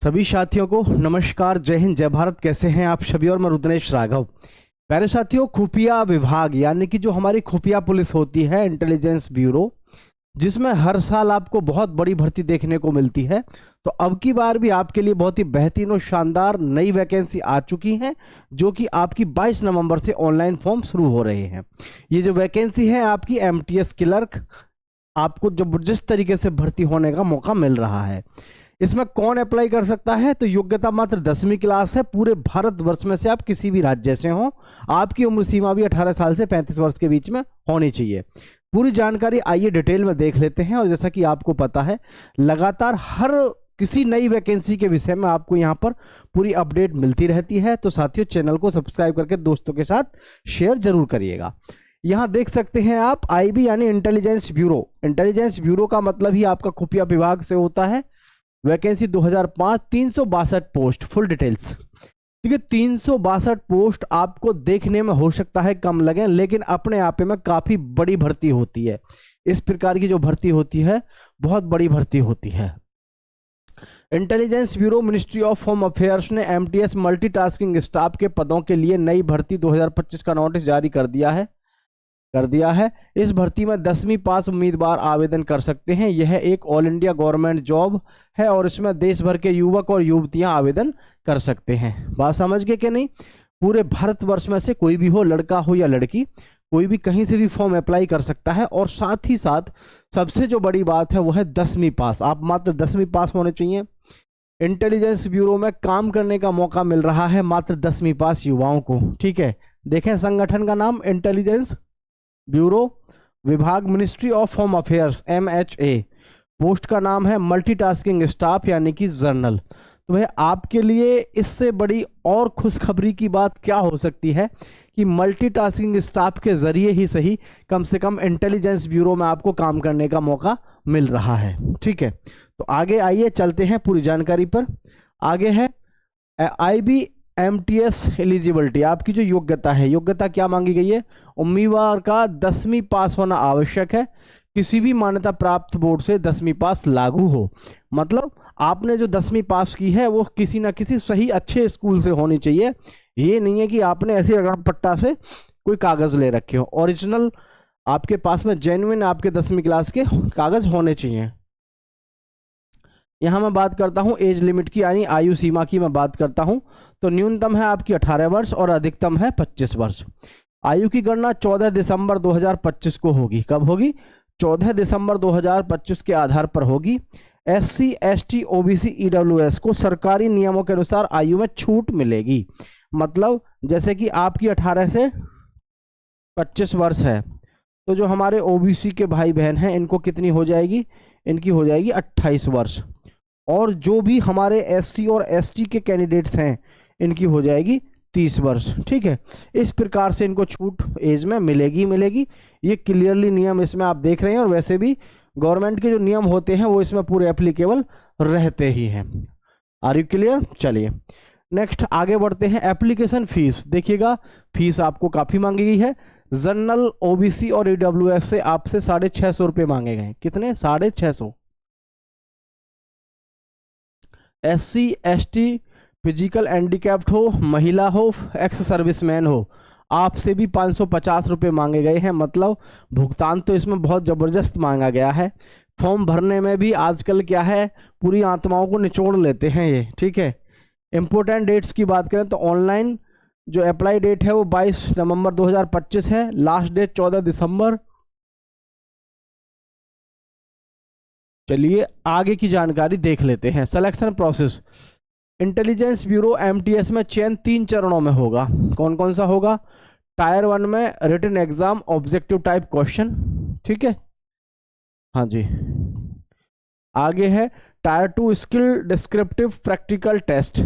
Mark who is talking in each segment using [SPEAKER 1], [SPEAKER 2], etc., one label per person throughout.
[SPEAKER 1] सभी साथियों को नमस्कार, जय हिंद, जय भारत। कैसे हैं आप सभी? और मैं रुद्रेश राघव। प्यारे साथियों, खुफिया विभाग यानी कि जो हमारी खुफिया पुलिस होती है, इंटेलिजेंस ब्यूरो, जिसमें हर साल आपको बहुत बड़ी भर्ती देखने को मिलती है, तो अब की बार भी आपके लिए बहुत ही बेहतरीन और शानदार नई वैकेंसी आ चुकी है, जो कि आपकी 22 नवंबर से ऑनलाइन फॉर्म शुरू हो रहे हैं। ये जो वैकेंसी है आपकी एमटीएस क्लर्क, आपको जबरदस्त तरीके से भर्ती होने का मौका मिल रहा है। इसमें कौन अप्लाई कर सकता है? तो योग्यता मात्र 10वीं क्लास है। पूरे भारतवर्ष में से आप किसी भी राज्य से हो, आपकी उम्र सीमा भी 18 साल से 35 वर्ष के बीच में होनी चाहिए। पूरी जानकारी आइए डिटेल में देख लेते हैं। और जैसा कि आपको पता है, लगातार हर किसी नई वैकेंसी के विषय में आपको यहाँ पर पूरी अपडेट मिलती रहती है। तो साथियों, चैनल को सब्सक्राइब करके दोस्तों के साथ शेयर जरूर करिएगा। यहाँ देख सकते हैं आप आईबी यानी इंटेलिजेंस ब्यूरो। इंटेलिजेंस ब्यूरो का मतलब ही आपका खुफिया विभाग से होता है। Vacancy 2005, 362 post, full details. ठीक है, 362 पोस्ट आपको देखने में हो सकता है कम लगे, लेकिन अपने आप में काफी बड़ी भर्ती होती है। इस प्रकार की जो भर्ती होती है, बहुत बड़ी भर्ती होती है। Intelligence bureau ministry of home affairs ने एमटीएस मल्टीटास्किंग स्टाफ के पदों के लिए नई भर्ती 2025 का नोटिस जारी कर दिया है। इस भर्ती में 10वीं पास उम्मीदवार आवेदन कर सकते हैं। यह एक ऑल इंडिया गवर्नमेंट जॉब है और इसमें देश भर के युवक और युवतियां आवेदन कर सकते हैं। बात समझ गए कि नहीं? पूरे भारतवर्ष में से कोई भी हो, लड़का हो या लड़की, कोई भी कहीं से भी फॉर्म अप्लाई कर सकता है। और साथ ही साथ सबसे जो बड़ी बात है वो है 10वीं पास। आप मात्र 10वीं पास होने चाहिए। इंटेलिजेंस ब्यूरो में काम करने का मौका मिल रहा है मात्र 10वीं पास युवाओं को। ठीक है, देखें संगठन का नाम इंटेलिजेंस ब्यूरो विभाग, ministry of home affairs, MHA। Post का नाम है मल्टीटास्किंग स्टाफ यानी कि जर्नल। तो वह आपके लिए इससे बड़ी और खुशखबरी की बात क्या हो सकती है कि मल्टीटास्किंग स्टाफ के जरिए ही सही, कम से कम इंटेलिजेंस ब्यूरो में आपको काम करने का मौका मिल रहा है। ठीक है, तो आगे आइए चलते हैं पूरी जानकारी पर। आगे है आईबी एमटीएस एलिजिबिलिटी। आपकी जो योग्यता है, योग्यता क्या मांगी गई है? उम्मीदवार का 10वीं पास होना आवश्यक है। किसी भी मान्यता प्राप्त बोर्ड से 10वीं पास लागू हो। मतलब आपने जो 10वीं पास की है वो किसी ना किसी सही अच्छे स्कूल से होनी चाहिए। ये नहीं है कि आपने ऐसे अगड़ पट्टा से कोई कागज ले रखे हो। ओरिजिनल आपके पास में जेन्युइन आपके 10वीं क्लास के कागज होने चाहिए। यहाँ मैं बात करता हूँ एज लिमिट की, यानी आयु सीमा की मैं बात करता हूँ। तो न्यूनतम है आपकी 18 वर्ष और अधिकतम है 25 वर्ष। आयु की गणना 14 दिसंबर 2025 को होगी। कब होगी? 14 दिसंबर 2025 के आधार पर होगी। SC, ST, OBC, EWS को सरकारी नियमों के अनुसार आयु में छूट मिलेगी। मतलब जैसे कि आपकी 18 से 25 वर्ष है, तो जो हमारे OBC के भाई बहन हैं इनको कितनी हो जाएगी? इनकी हो जाएगी 28 वर्ष। और जो भी हमारे SC और ST के कैंडिडेट्स हैं इनकी हो जाएगी 30 वर्ष। ठीक है, इस प्रकार से इनको छूट एज में मिलेगी। ये क्लियरली नियम इसमें आप देख रहे हैं। और वैसे भी गवर्नमेंट के जो नियम होते हैं वो इसमें पूरे एप्लीकेबल रहते ही हैं। Are you clear? चलिए नेक्स्ट आगे बढ़ते हैं। एप्लीकेशन फीस देखिएगा, फीस आपको काफी मांगी गई है। जनरल, OBC और EWS से आपसे 650 रुपये मांगे गए। कितने? 650। SC, ST, फिजिकल हैंडीकैप्ड हो, महिला हो, एक्स सर्विसमैन हो, आपसे भी 550 रुपये मांगे गए हैं। मतलब भुगतान तो इसमें बहुत ज़बरदस्त मांगा गया है। फॉर्म भरने में भी आजकल क्या है, पूरी आत्माओं को निचोड़ लेते हैं ये। ठीक है, इम्पोर्टेंट डेट्स की बात करें तो ऑनलाइन जो अप्लाई डेट है वो 22 नवंबर 2025 है। लास्ट डेट 14 दिसंबर। चलिए आगे की जानकारी देख लेते हैं। Selection process. Intelligence bureau MTS में चयन 3 चरणों में होगा। कौन कौन सा होगा? टायर 1 में written exam, objective type question. ठीक है, हाँ जी। आगे है tier 2 skill descriptive practical test,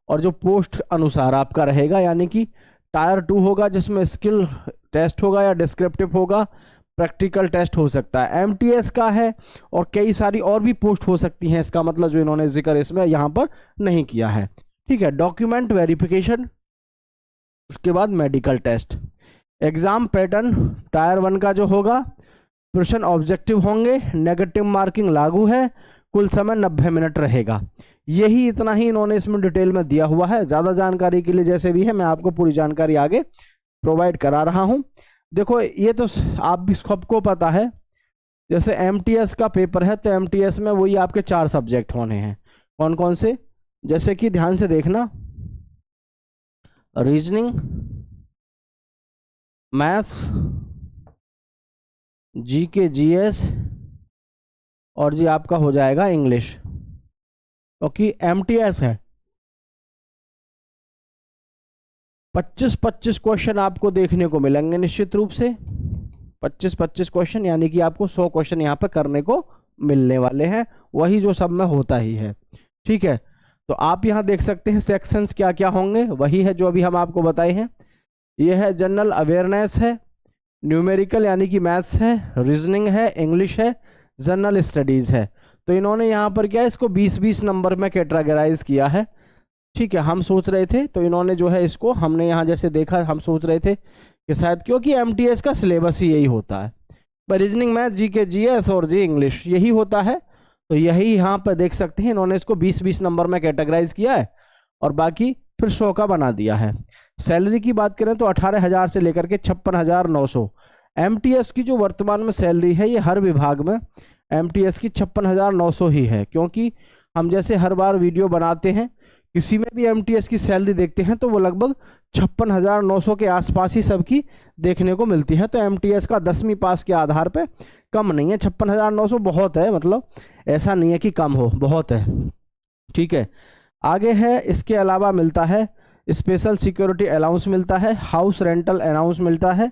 [SPEAKER 1] और जो पोस्ट अनुसार आपका रहेगा, यानी कि टायर 2 होगा जिसमें स्किल टेस्ट होगा या डिस्क्रिप्टिव होगा, प्रैक्टिकल टेस्ट हो सकता है। MTS का है और कई सारी और भी पोस्ट हो सकती हैं। इसका मतलब जो इन्होंने जिक्र इसमें यहाँ पर नहीं किया है। ठीक है, डॉक्यूमेंट वेरिफिकेशन, उसके बाद medical test. Exam pattern tier 1 का जो होगा, प्रश्न ऑब्जेक्टिव होंगे, नेगेटिव मार्किंग लागू है, कुल समय 90 मिनट रहेगा। यही इतना ही इन्होंने इसमें डिटेल में दिया हुआ है। ज़्यादा जानकारी के लिए जैसे भी है मैं आपको पूरी जानकारी आगे प्रोवाइड करा रहा हूँ। देखो ये तो आप भी सबको पता है, जैसे एमटीएस का पेपर है तो एमटीएस में वही आपके 4 सब्जेक्ट होने हैं। कौन कौन से? जैसे कि ध्यान से देखना, रीजनिंग, मैथ्स, जीके जीएस और जी आपका हो जाएगा इंग्लिश, क्योंकि एमटीएस है। 25-25 क्वेश्चन आपको देखने को मिलेंगे निश्चित रूप से। 25-25 क्वेश्चन, यानी कि आपको 100 क्वेश्चन यहाँ पे करने को मिलने वाले हैं, वही जो सब में होता ही है। ठीक है, तो आप यहाँ देख सकते हैं सेक्शंस क्या क्या होंगे, वही है जो अभी हम आपको बताए हैं। ये है जनरल अवेयरनेस है, न्यूमेरिकल यानी कि मैथ्स है, रीजनिंग है, इंग्लिश है, जनरल स्टडीज़ है। तो इन्होंने यहाँ पर क्या है, इसको 20-20 नंबर में कैटेगराइज किया है। ठीक है, हम सोच रहे थे तो इन्होंने जो है इसको, हमने यहाँ जैसे देखा, हम सोच रहे थे कि शायद क्योंकि एमटीएस का सिलेबस ही यही होता है, रीजनिंग, मैथ, जीके जीएस और जी इंग्लिश यही होता है। तो यही यहाँ पर देख सकते हैं इन्होंने इसको 20-20 नंबर में कैटेगराइज किया है और बाकी फिर 100 का बना दिया है। सैलरी की बात करें तो 18,000 से लेकर के 56,900 एमटीएस की जो वर्तमान में सैलरी है, ये हर विभाग में एमटीएस की 56,900 ही है। क्योंकि हम जैसे हर बार वीडियो बनाते हैं, किसी में भी एमटीएस की सैलरी देखते हैं तो वो लगभग 56,900 के आसपास ही सबकी देखने को मिलती है। तो एमटीएस का 10वीं पास के आधार पे कम नहीं है, 56,900 बहुत है, मतलब ऐसा नहीं है कि कम हो, बहुत है। ठीक है, आगे है, इसके अलावा मिलता है स्पेशल सिक्योरिटी अलाउंस मिलता है, हाउस रेंटल अलाउंस मिलता है,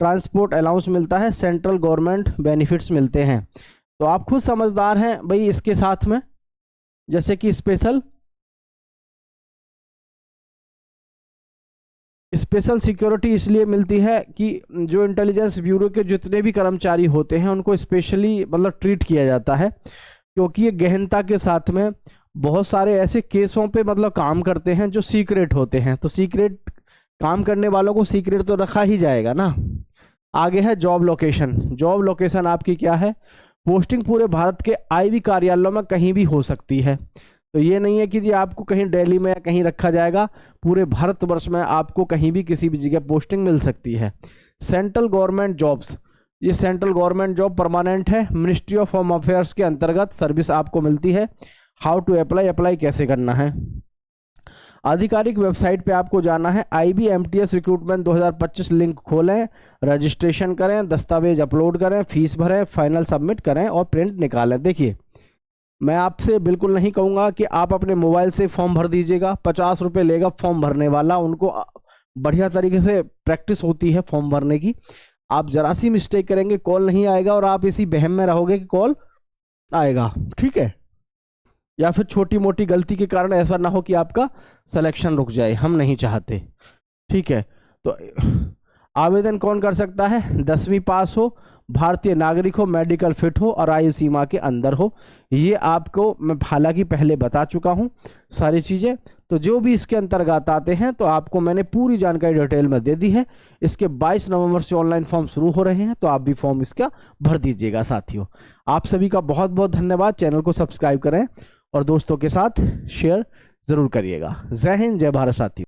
[SPEAKER 1] ट्रांसपोर्ट अलाउंस मिलता है, सेंट्रल गवर्नमेंट बेनिफिट्स मिलते हैं। तो आप खुद समझदार हैं भाई। इसके साथ में जैसे कि स्पेशल सिक्योरिटी इसलिए मिलती है कि जो इंटेलिजेंस ब्यूरो के जितने भी कर्मचारी होते हैं उनको स्पेशली मतलब ट्रीट किया जाता है, क्योंकि ये गहनता के साथ में बहुत सारे ऐसे केसों पे मतलब काम करते हैं जो सीक्रेट होते हैं। तो सीक्रेट काम करने वालों को सीक्रेट तो रखा ही जाएगा ना। आगे है जॉब लोकेशन। जॉब लोकेशन आपकी क्या है? पोस्टिंग पूरे भारत के आईबी कार्यालयों में कहीं भी हो सकती है। तो ये नहीं है कि जी आपको कहीं दिल्ली में या कहीं रखा जाएगा, पूरे भारतवर्ष में आपको कहीं भी किसी भी जगह पोस्टिंग मिल सकती है। सेंट्रल गवर्नमेंट जॉब्स, ये सेंट्रल गवर्नमेंट जॉब परमानेंट है, मिनिस्ट्री ऑफ होम अफेयर्स के अंतर्गत सर्विस आपको मिलती है। हाउ टू अप्लाई, अप्लाई कैसे करना है, आधिकारिक वेबसाइट पे आपको जाना है, IBMTS रिक्रूटमेंट 2025 लिंक खोलें, रजिस्ट्रेशन करें, दस्तावेज अपलोड करें, फीस भरें, फाइनल सबमिट करें और प्रिंट निकालें। देखिए, मैं आपसे बिल्कुल नहीं कहूँगा कि आप अपने मोबाइल से फॉर्म भर दीजिएगा, 50 रुपये लेगा फॉर्म भरने वाला, उनको बढ़िया तरीके से प्रैक्टिस होती है फॉर्म भरने की। आप जरा सी मिस्टेक करेंगे कॉल नहीं आएगा और आप इसी बहम में रहोगे कि कॉल आएगा। ठीक है, या फिर छोटी मोटी गलती के कारण ऐसा ना हो कि आपका सिलेक्शन रुक जाए, हम नहीं चाहते। ठीक है, तो आवेदन कौन कर सकता है? 10वीं पास हो, भारतीय नागरिक हो, मेडिकल फिट हो और आयु सीमा के अंदर हो। ये आपको मैं हालांकि पहले बता चुका हूँ सारी चीज़ें। तो जो भी इसके अंतर्गत आते हैं तो आपको मैंने पूरी जानकारी डिटेल में दे दी है। इसके 22 नवंबर से ऑनलाइन फॉर्म शुरू हो रहे हैं, तो आप भी फॉर्म इसका भर दीजिएगा साथियों। आप सभी का बहुत बहुत धन्यवाद। चैनल को सब्सक्राइब करें और दोस्तों के साथ शेयर ज़रूर करिएगा। जय हिंद, जय भारत साथियों।